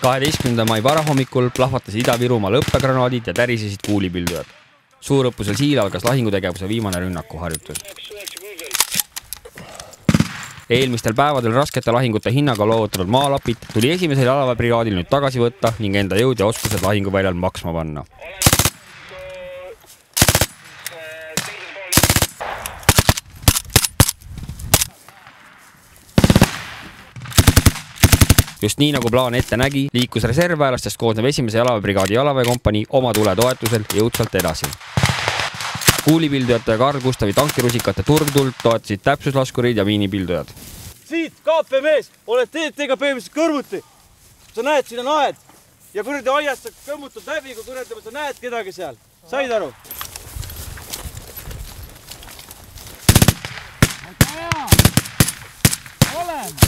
12. mai varahommikul plahvatasid Ida-Virumaal õppegranaadid ja tärisesid kuulipildujad. Suurõppusel Siil algas lahingutegevuse viimane rünnakuharjutus. Eelmistel päevadel raskete lahingute hinnaga loovutanud maalapid tuli esimesel jalaväebrigaadil nüüd tagasi võtta ning enda jõud ja oskused lahinguväljal maksma panna. Just nii nagu plaan ette nägi, liikus reservväelastest koosnev esimese jalaväebrigaadi jalaväekompanii oma tule toetusel jõudsalt edasi. Kuulipildujate ja Karl Gustavi tankirusikate turmtuld toetasid täpsuslaskurid ja miinipildujad. Siit, KP-mees, oled TT-ga põhimõtteliselt kõrvuti. Sa näed, siin on aed. Ja kuradi aiast sa kõmmutad läbi, kui kuradi sa näed kedagi seal. Said aru? Oleme!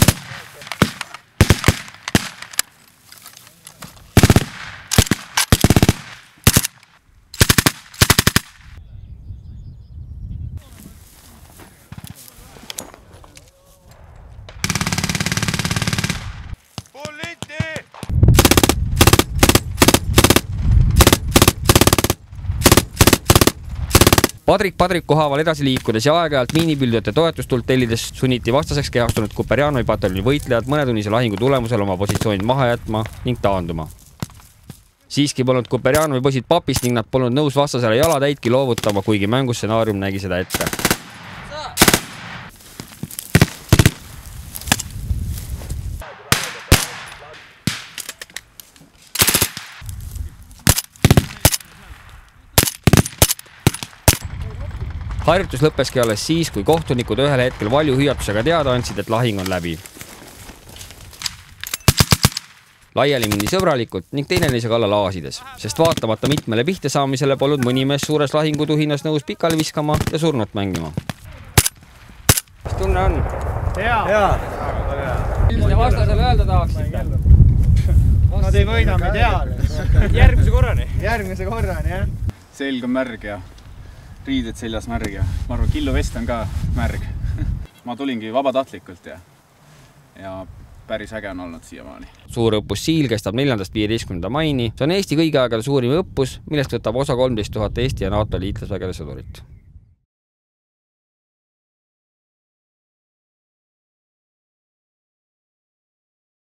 Padriku haaval edasi liikudes ja aeg-ajalt miinipildujate toetustult tellides sunniti vastaseks kehastunud Kuperjanovi pataljoni võitlejad mõnetunnise lahingu tulemusel oma positsioonid maha jätma ning taanduma. Siiski polnud Kuperjanovi poisid papist ning nad polnud nõus vastasele jalatäitki loovutama, kuigi mängustsenaarium nägi seda ette. Harjutus lõppeski alles siis, kui kohtunikud ühel hetkel valju hüüatusega teada andsid, et lahing on läbi. Laiali mindi sõbralikult ning teineteise kallal aasides, sest vaatamata mitmele pihte saamisele polnud mõni mees suures lahingutuhinas nõus pikali viskama ja surnut mängima. Mis tunne on? Hea. Mis te vastasele öelda tahaksite? Nad ei võida meid heale. Järgmise korrani, jah. Selg on märg ja riided seljas märg ja ma arvan, killuvest on ka märg. Ma tulingi vabatahtlikult ja päris äge on olnud siiamaani. Suurõppus Siil kestab 4.–15. maini. See on Eesti kõigi aegade suurim õppus, millest võtab osa 13 000 Eesti ja NATO liitlasvägede sõdurit.